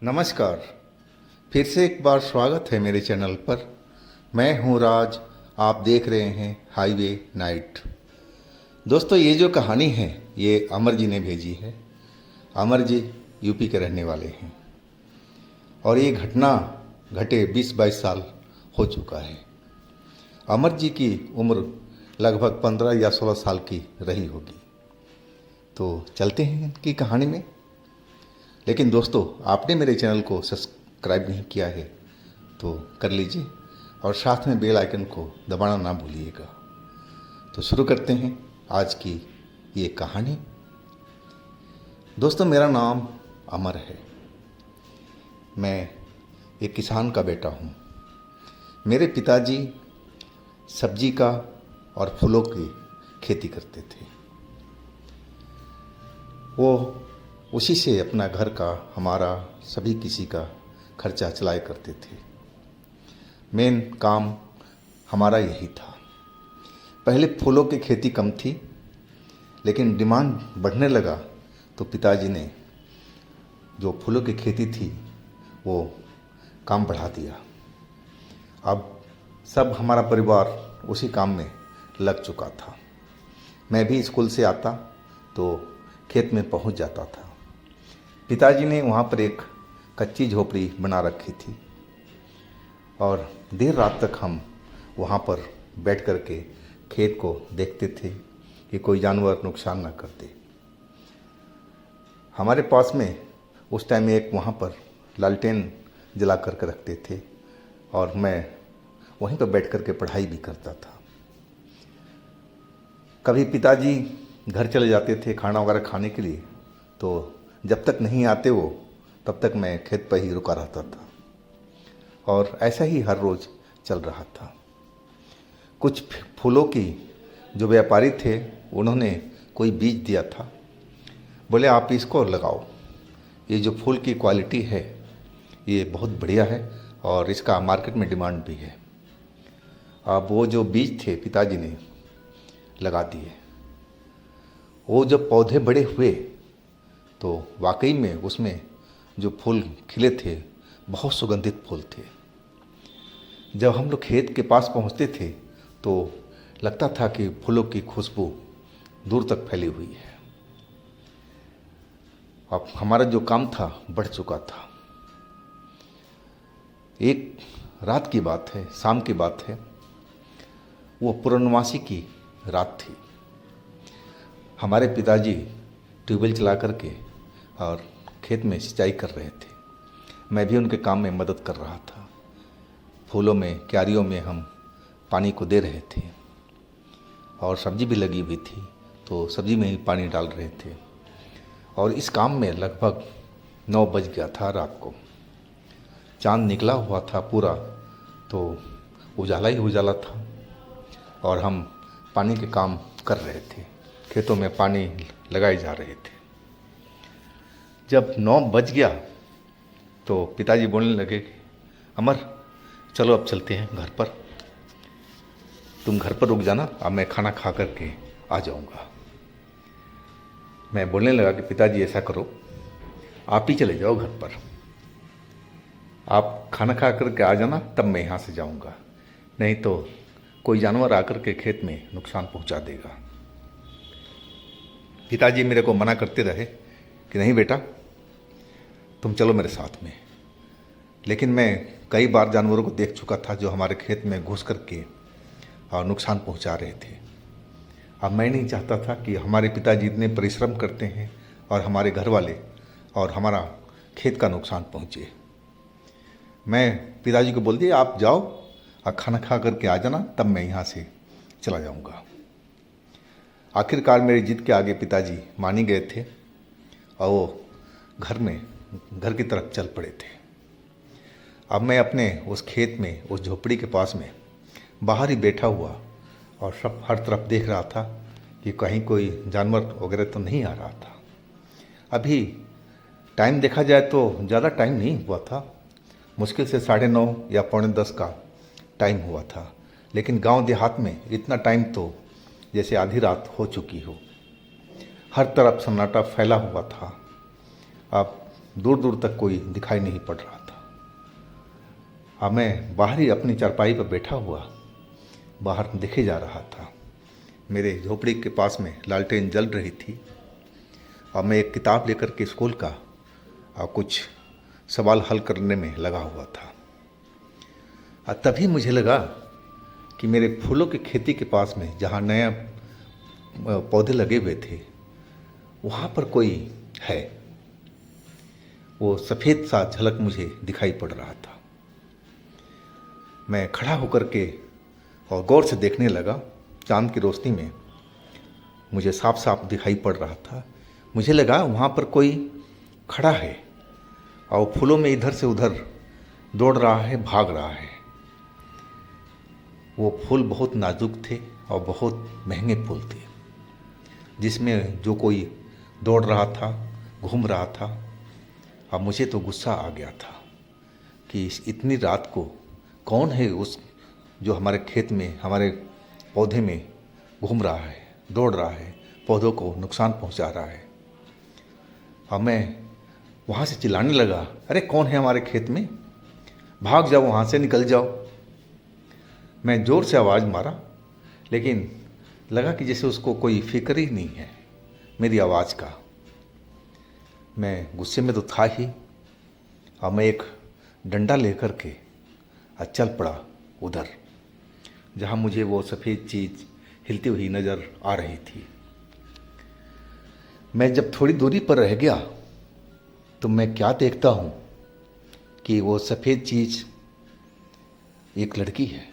नमस्कार। फिर से एक बार स्वागत है मेरे चैनल पर। मैं हूं राज। आप देख रहे हैं हाईवे नाइट। दोस्तों, ये जो कहानी है ये अमर जी ने भेजी है। अमर जी यूपी के रहने वाले हैं और ये घटना घटे 20-22 साल हो चुका है। अमर जी की उम्र लगभग 15 या 16 साल की रही होगी। तो चलते हैं इनकी कहानी में। लेकिन दोस्तों, आपने मेरे चैनल को सब्सक्राइब नहीं किया है तो कर लीजिए और साथ में बेल आइकन को दबाना ना भूलिएगा। तो शुरू करते हैं आज की ये कहानी। दोस्तों, मेरा नाम अमर है। मैं एक किसान का बेटा हूँ। मेरे पिताजी सब्जी का और फूलों की खेती करते थे। वो उसी से अपना घर का, हमारा, सभी किसी का खर्चा चलाया करते थे। मेन काम हमारा यही था। पहले फूलों की खेती कम थी, लेकिन डिमांड बढ़ने लगा तो पिताजी ने जो फूलों की खेती थी वो काम बढ़ा दिया। अब सब हमारा परिवार उसी काम में लग चुका था। मैं भी स्कूल से आता तो खेत में पहुंच जाता था। पिताजी ने वहाँ पर एक कच्ची झोपड़ी बना रखी थी और देर रात तक हम वहाँ पर बैठ कर के खेत को देखते थे कि कोई जानवर नुकसान ना कर दे। हमारे पास में उस टाइम एक वहाँ पर लालटेन जला करके रखते थे और मैं वहीं पर बैठ कर के पढ़ाई भी करता था। कभी पिताजी घर चले जाते थे खाना वगैरह खाने के लिए, तो जब तक नहीं आते वो तब तक मैं खेत पर ही रुका रहता था और ऐसा ही हर रोज़ चल रहा था। कुछ फूलों की जो व्यापारी थे उन्होंने कोई बीज दिया था। बोले आप इसको लगाओ, ये जो फूल की क्वालिटी है ये बहुत बढ़िया है और इसका मार्केट में डिमांड भी है। अब वो जो बीज थे पिताजी ने लगा दिए। वो जब पौधे बड़े हुए तो वाकई में उसमें जो फूल खिले थे बहुत सुगंधित फूल थे। जब हम लोग खेत के पास पहुंचते थे तो लगता था कि फूलों की खुशबू दूर तक फैली हुई है। अब हमारा जो काम था बढ़ चुका था। एक रात की बात है, शाम की बात है। वो पूर्णमासी की रात थी। हमारे पिताजी ट्यूबवेल चला करके और खेत में सिंचाई कर रहे थे। मैं भी उनके काम में मदद कर रहा था। फूलों में, क्यारियों में हम पानी को दे रहे थे और सब्जी भी लगी हुई थी तो सब्जी में ही पानी डाल रहे थे। और इस काम में लगभग 9 बज गया था रात को। चांद निकला हुआ था पूरा, तो उजाला ही उजाला था और हम पानी के काम कर रहे थे। खेतों में पानी लगाए जा रहे थे। जब 9 बज गया तो पिताजी बोलने लगे, अमर चलो अब चलते हैं घर पर। तुम घर पर रुक जाना, अब मैं खाना खा करके आ जाऊंगा। मैं बोलने लगा कि पिताजी ऐसा करो, आप ही चले जाओ घर पर। आप खाना खा करके आ जाना, तब मैं यहाँ से जाऊंगा, नहीं तो कोई जानवर आकर के खेत में नुकसान पहुँचा देगा। पिताजी मेरे को मना करते रहे कि नहीं बेटा, तुम चलो मेरे साथ में। लेकिन मैं कई बार जानवरों को देख चुका था जो हमारे खेत में घुस करके और नुकसान पहुंचा रहे थे। अब मैं नहीं चाहता था कि हमारे पिताजी इतने परिश्रम करते हैं और हमारे घर वाले और हमारा खेत का नुकसान पहुंचे। मैं पिताजी को बोल दिया आप जाओ और खाना खा करके आ जाना, तब मैं यहाँ से चला जाऊँगा। आखिरकार मेरी जिद के आगे पिताजी मान ही गए थे और वो घर की तरफ चल पड़े थे। अब मैं अपने उस खेत में, उस झोपड़ी के पास में बाहर ही बैठा हुआ और सब हर तरफ देख रहा था कि कहीं कोई जानवर वगैरह तो नहीं आ रहा था। अभी टाइम देखा जाए तो ज़्यादा टाइम नहीं हुआ था, मुश्किल से 9:30 या 9:45 का टाइम हुआ था। लेकिन गांव देहात में इतना टाइम तो जैसे आधी रात हो चुकी हो। हर तरफ सन्नाटा फैला हुआ था। अब दूर दूर तक कोई दिखाई नहीं पड़ रहा था। अब मैं बाहर ही अपनी चारपाई पर बैठा हुआ बाहर देखे जा रहा था। मेरे झोपड़ी के पास में लालटेन जल रही थी और मैं एक किताब लेकर के स्कूल का और कुछ सवाल हल करने में लगा हुआ था। और तभी मुझे लगा कि मेरे फूलों की खेती के पास में जहाँ नया पौधे लगे हुए थे वहाँ पर कोई है। वो सफ़ेद सा झलक मुझे दिखाई पड़ रहा था। मैं खड़ा होकर के और गौर से देखने लगा। चांद की रोशनी में मुझे साफ साफ दिखाई पड़ रहा था। मुझे लगा वहाँ पर कोई खड़ा है और फूलों में इधर से उधर दौड़ रहा है, भाग रहा है। वो फूल बहुत नाजुक थे और बहुत महंगे फूल थे, जिसमें जो कोई दौड़ रहा था, घूम रहा था। अब मुझे तो गुस्सा आ गया था कि इतनी रात को कौन है उस जो हमारे खेत में, हमारे पौधे में घूम रहा है, दौड़ रहा है, पौधों को नुकसान पहुंचा रहा है। अब मैं वहाँ से चिल्लाने लगा, अरे कौन है हमारे खेत में, भाग जाओ, वहाँ से निकल जाओ। मैं ज़ोर से आवाज़ मारा, लेकिन लगा कि जैसे उसको कोई फिक्र ही नहीं है मेरी आवाज़ का। मैं गुस्से में तो था ही और मैं एक डंडा लेकर के चल पड़ा उधर जहाँ मुझे वो सफ़ेद चीज़ हिलती हुई नज़र आ रही थी। मैं जब थोड़ी दूरी पर रह गया तो मैं क्या देखता हूँ कि वो सफ़ेद चीज़ एक लड़की है।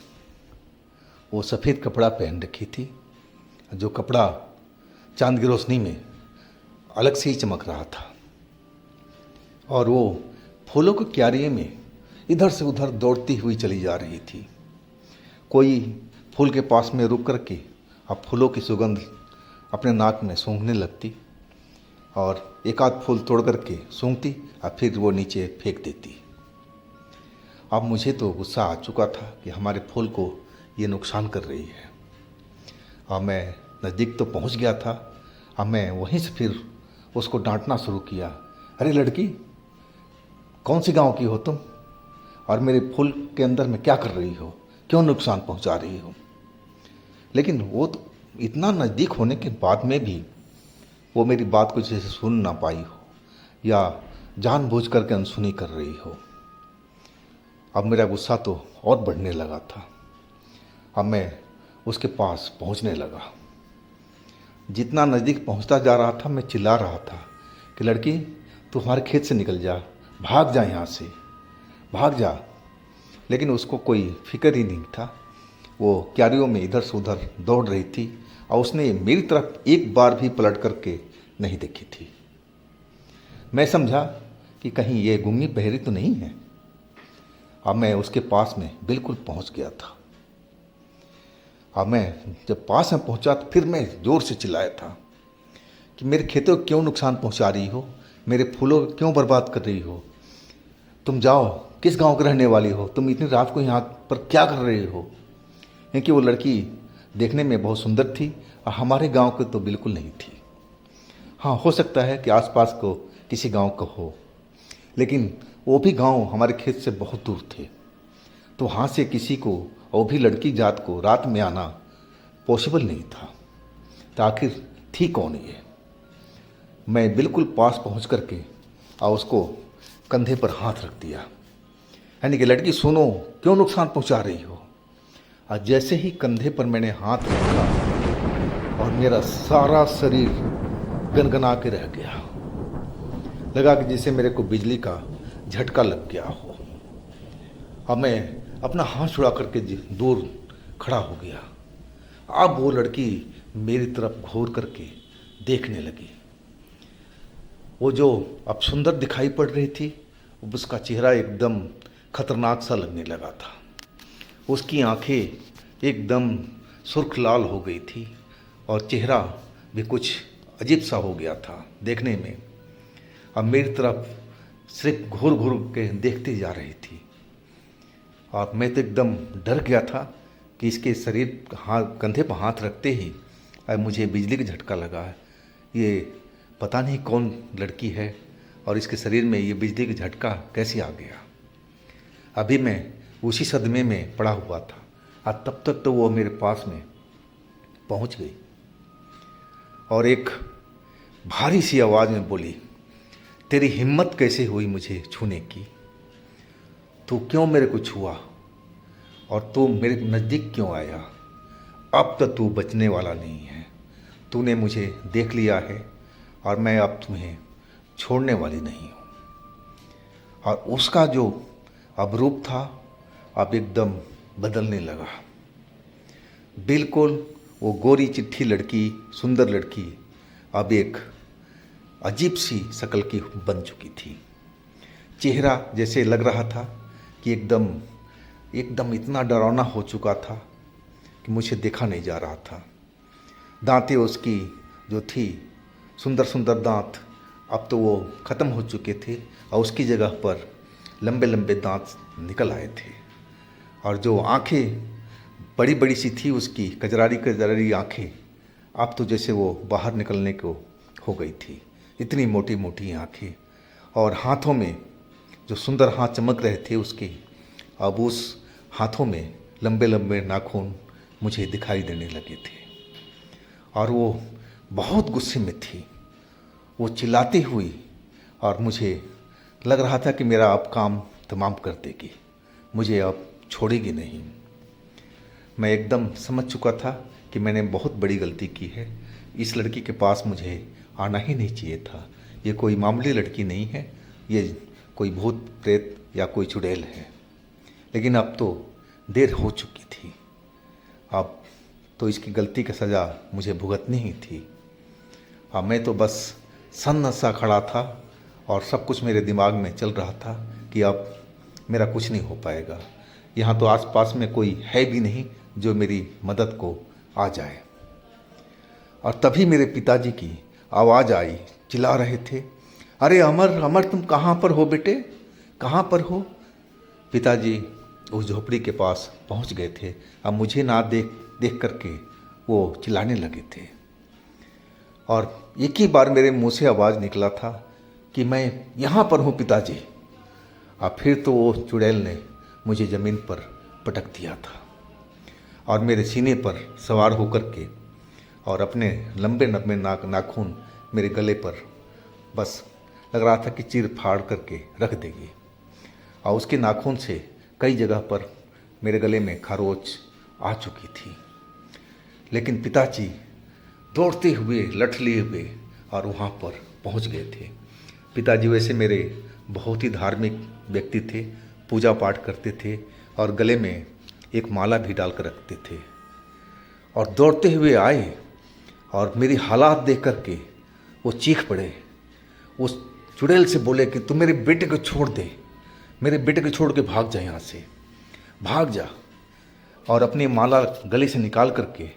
वो सफ़ेद कपड़ा पहन रखी थी, जो कपड़ा चांद की रोशनी में अलग से ही चमक रहा था। और वो फूलों की क्यारी में इधर से उधर दौड़ती हुई चली जा रही थी। कोई फूल के पास में रुक कर के अब फूलों की सुगंध अपने नाक में सूंघने लगती और एक आध फूल तोड़ कर के सूंघती और फिर वो नीचे फेंक देती। अब मुझे तो गुस्सा आ चुका था कि हमारे फूल को ये नुकसान कर रही है। अब मैं नज़दीक तो पहुंच गया था। अब मैं वहीं से फिर उसको डांटना शुरू किया, अरे लड़की, कौन सी गांव की हो तुम और मेरे फूल के अंदर में क्या कर रही हो, क्यों नुकसान पहुंचा रही हो। लेकिन वो तो इतना नज़दीक होने के बाद में भी वो मेरी बात को जैसे सुन ना पाई हो या जानबूझ करके अनसुनी कर रही हो। अब मेरा गुस्सा तो और बढ़ने लगा था। अब मैं उसके पास पहुंचने लगा। जितना नज़दीक पहुंचता जा रहा था मैं चिल्ला रहा था कि लड़की, तू हमारे खेत से निकल जा, भाग जा यहाँ से, भाग जा। लेकिन उसको कोई फिक्र ही नहीं था। वो क्यारियों में इधर से उधर दौड़ रही थी और उसने मेरी तरफ एक बार भी पलट करके नहीं देखी थी। मैं समझा कि कहीं ये गूंगी बहरी तो नहीं है। अब मैं उसके पास में बिल्कुल पहुंच गया था। अब मैं जब पास में पहुंचा तो फिर मैं ज़ोर से चिल्लाया था कि मेरे खेतों को क्यों नुकसान पहुंचा रही हो, मेरे फूलों को क्यों बर्बाद कर रही हो। तुम जाओ, किस गांव के रहने वाली हो, तुम इतनी रात को यहाँ पर क्या कर रही हो। क्योंकि वो लड़की देखने में बहुत सुंदर थी और हमारे गांव की तो बिल्कुल नहीं थी। हाँ, हो सकता है कि आसपास को किसी गांव का हो, लेकिन वो भी गांव हमारे खेत से बहुत दूर थे। तो वहाँ से किसी को, वो भी लड़की जात को, रात में आना पॉसिबल नहीं था। तो आखिर थी कौन ये। मैं बिल्कुल पास पहुँच करके और उसको कंधे पर हाथ रख दिया, यानी कि लड़की सुनो, क्यों नुकसान पहुँचा रही हो। और जैसे ही कंधे पर मैंने हाथ रखा और मेरा सारा शरीर गनगना के रह गया। लगा कि जैसे मेरे को बिजली का झटका लग गया हो। अब मैं अपना हाथ छुड़ा करके दूर खड़ा हो गया। अब वो लड़की मेरी तरफ घूर करके देखने लगी। वो जो अब सुंदर दिखाई पड़ रही थी, उसका चेहरा एकदम खतरनाक सा लगने लगा था। उसकी आंखें एकदम सुर्ख लाल हो गई थी और चेहरा भी कुछ अजीब सा हो गया था देखने में। अब मेरी तरफ सिर्फ घूर घूर के देखती जा रही थी और मैं तो एकदम डर गया था कि इसके शरीर हाथ, कंधे पर हाथ रखते ही अब मुझे बिजली का झटका लगा है। ये पता नहीं कौन लड़की है और इसके शरीर में ये बिजली का झटका कैसे आ गया। अभी मैं उसी सदमे में पड़ा हुआ था और तब तक तो वो मेरे पास में पहुंच गई और एक भारी सी आवाज़ में बोली, तेरी हिम्मत कैसे हुई मुझे छूने की? तू क्यों मेरे को छुआ और तू मेरे नज़दीक क्यों आया? अब तो तू बचने वाला नहीं है। तूने मुझे देख लिया है और मैं अब तुम्हें छोड़ने वाली नहीं हूँ। और उसका जो अब रूप था अब एकदम बदलने लगा। बिल्कुल वो गोरी चिट्ठी लड़की, सुंदर लड़की अब एक अजीब सी शक्ल की बन चुकी थी। चेहरा जैसे लग रहा था कि एकदम एकदम इतना डरावना हो चुका था कि मुझे देखा नहीं जा रहा था। दांतें उसकी जो थी, सुंदर सुंदर दांत, अब तो वो ख़त्म हो चुके थे और उसकी जगह पर लंबे लंबे दांत निकल आए थे। और जो आंखें बड़ी बड़ी सी थी उसकी, कजरारी कजरारी आंखें, अब तो जैसे वो बाहर निकलने को हो गई थी। इतनी मोटी मोटी आंखें और हाथों में जो सुंदर हाथ चमक रहे थे उसके, अब उस हाथों में लंबे लंबे नाखून मुझे दिखाई देने लगे थे। और वो बहुत गुस्से में थी। वो चिल्लाती हुई और मुझे लग रहा था कि मेरा अब काम तमाम कर देगी, मुझे अब छोड़ेगी नहीं। मैं एकदम समझ चुका था कि मैंने बहुत बड़ी गलती की है। इस लड़की के पास मुझे आना ही नहीं चाहिए था। ये कोई मामूली लड़की नहीं है, ये कोई भूत प्रेत या कोई चुड़ैल है। लेकिन अब तो देर हो चुकी थी। अब तो इसकी गलती की सज़ा मुझे भुगतनी ही थी। अब मैं तो बस सन्न सा खड़ा था और सब कुछ मेरे दिमाग में चल रहा था कि अब मेरा कुछ नहीं हो पाएगा। यहाँ तो आसपास में कोई है भी नहीं जो मेरी मदद को आ जाए। और तभी मेरे पिताजी की आवाज़ आई, चिल्ला रहे थे, अरे अमर अमर, तुम कहाँ पर हो बेटे, कहाँ पर हो? पिताजी उस झोपड़ी के पास पहुँच गए थे। अब मुझे ना देख करके वो चिल्लाने लगे थे। और एक ही बार मेरे मुंह से आवाज़ निकला था कि मैं यहाँ पर हूँ पिताजी। और फिर तो वो चुड़ैल ने मुझे ज़मीन पर पटक दिया था और मेरे सीने पर सवार होकर के और अपने लंबे लंबे नाखून मेरे गले पर बस लग रहा था कि चीर फाड़ करके रख देगी। और उसके नाखून से कई जगह पर मेरे गले में खरोच आ चुकी थी। लेकिन पिताजी दौड़ते हुए, लठ लिए हुए और वहाँ पर पहुँच गए थे। पिताजी वैसे मेरे बहुत ही धार्मिक व्यक्ति थे, पूजा पाठ करते थे और गले में एक माला भी डाल कर रखते थे। और दौड़ते हुए आए और मेरी हालात देख करके वो चीख पड़े, उस चुड़ैल से बोले कि तू मेरे बेटे को छोड़ दे, मेरे बेटे को छोड़ के भाग जा, यहाँ से भाग जा। और अपनी माला गले से निकाल करके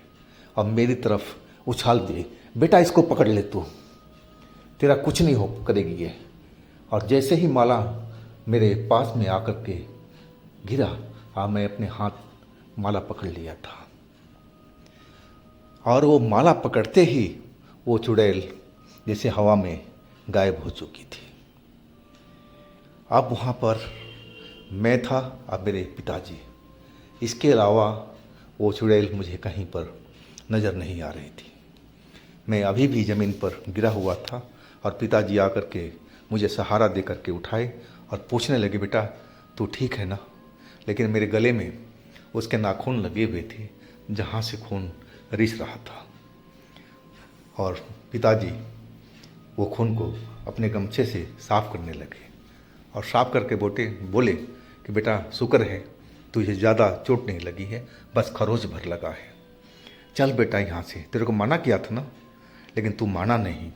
और मेरी तरफ उछाल दिए, बेटा इसको पकड़ ले, तू, तेरा कुछ नहीं हो करेगी ये। और जैसे ही माला मेरे पास में आकर के गिरा, मैं अपने हाथ माला पकड़ लिया था। और वो माला पकड़ते ही वो चुड़ैल जैसे हवा में गायब हो चुकी थी। अब वहाँ पर मैं था, अब मेरे पिताजी, इसके अलावा वो चुड़ैल मुझे कहीं पर नज़र नहीं आ रही थी। मैं अभी भी ज़मीन पर गिरा हुआ था और पिताजी आकर के मुझे सहारा दे करके उठाए और पूछने लगे, बेटा तू ठीक है ना? लेकिन मेरे गले में उसके नाखून लगे हुए थे जहाँ से खून रिस रहा था। और पिताजी वो खून को अपने गमछे से साफ़ करने लगे और साफ़ करके बोले कि बेटा शुक्र है तुझे ज़्यादा चोट नहीं लगी है, बस खरोच भर लगा है, चल बेटा यहाँ से। तेरे को मना किया था ना, लेकिन तू माना नहीं।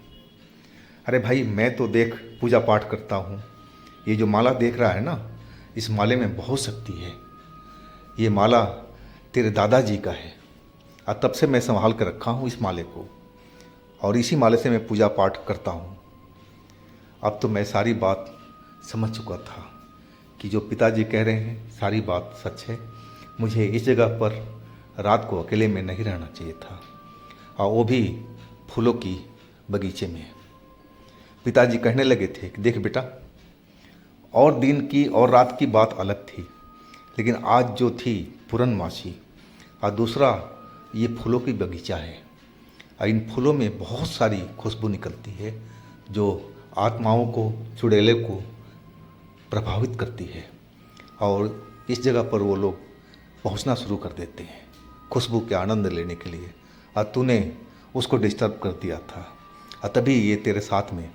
अरे भाई, मैं तो देख पूजा पाठ करता हूँ, ये जो माला देख रहा है ना, इस माले में बहुत शक्ति है। ये माला तेरे दादाजी का है और तब से मैं संभाल कर रखा हूँ इस माले को, और इसी माले से मैं पूजा पाठ करता हूँ। अब तो मैं सारी बात समझ चुका था कि जो पिताजी कह रहे हैं सारी बात सच है। मुझे इस जगह पर रात को अकेले में नहीं रहना चाहिए था, और वो भी फूलों की बगीचे में। पिताजी कहने लगे थे कि देख बेटा, और दिन की और रात की बात अलग थी, लेकिन आज जो थी पूर्णमासी, और दूसरा ये फूलों की बगीचा है, और इन फूलों में बहुत सारी खुशबू निकलती है जो आत्माओं को, चुड़ैले को प्रभावित करती है, और इस जगह पर वो लोग पहुंचना शुरू कर देते हैं खुशबू के आनंद लेने के लिए, और तूने उसको डिस्टर्ब कर दिया था, और तभी ये तेरे साथ में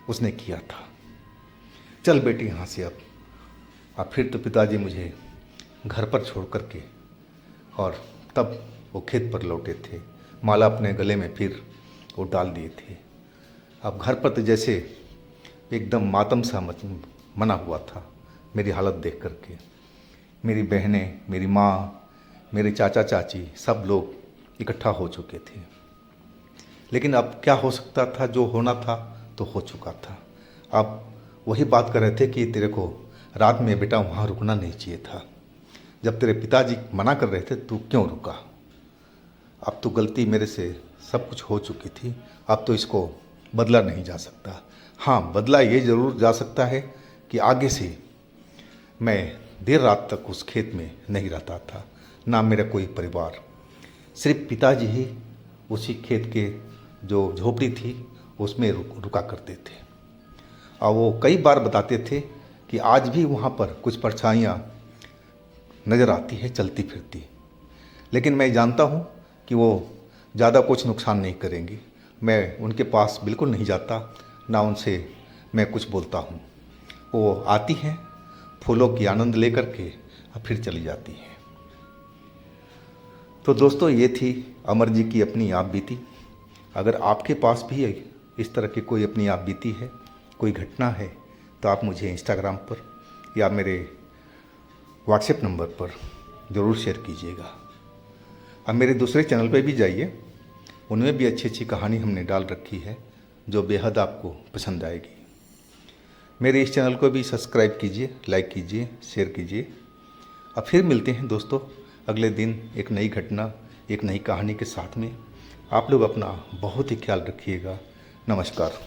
उसने किया था। चल बेटी यहाँ से अब। और फिर तो पिताजी मुझे घर पर छोड़ कर के, और तब वो खेत पर लौटे थे, माला अपने गले में फिर वो डाल दिए थे। अब घर पर तो जैसे एकदम मातम सा मना हुआ था मेरी हालत देख कर के। मेरी बहनें, मेरी माँ, मेरे चाचा चाची, सब लोग इकट्ठा हो चुके थे, लेकिन अब क्या हो सकता था, जो होना था तो हो चुका था। अब वही बात कर रहे थे कि तेरे को रात में बेटा वहाँ रुकना नहीं चाहिए था, जब तेरे पिताजी मना कर रहे थे तू क्यों रुका। अब तो गलती मेरे से सब कुछ हो चुकी थी, अब तो इसको बदला नहीं जा सकता। हाँ, बदला ये ज़रूर जा सकता है कि आगे से मैं देर रात तक उस खेत में नहीं रहता था, ना मेरा कोई परिवार, सिर्फ पिताजी ही उसी खेत के जो झोपड़ी थी उसमें रुका करते थे। और वो कई बार बताते थे कि आज भी वहाँ पर कुछ परछाइयाँ नज़र आती है चलती फिरती, लेकिन मैं जानता हूँ कि वो ज़्यादा कुछ नुकसान नहीं करेंगी। मैं उनके पास बिल्कुल नहीं जाता, ना उनसे मैं कुछ बोलता हूँ। वो आती हैं, फूलों की आनंद लेकर के और फिर चली जाती हैं। तो दोस्तों, ये थी अमर जी की अपनी आप बीती। अगर आपके पास भी इस तरह की कोई अपनी आप बीती है, कोई घटना है, तो आप मुझे इंस्टाग्राम पर या मेरे व्हाट्सएप नंबर पर ज़रूर शेयर कीजिएगा। अब मेरे दूसरे चैनल पे भी जाइए, उनमें भी अच्छी अच्छी कहानी हमने डाल रखी है जो बेहद आपको पसंद आएगी। मेरे इस चैनल को भी सब्सक्राइब कीजिए, लाइक कीजिए, शेयर कीजिए। अब फिर मिलते हैं दोस्तों अगले दिन एक नई घटना, एक नई कहानी के साथ में। आप लोग अपना बहुत ही ख्याल रखिएगा। नमस्कार।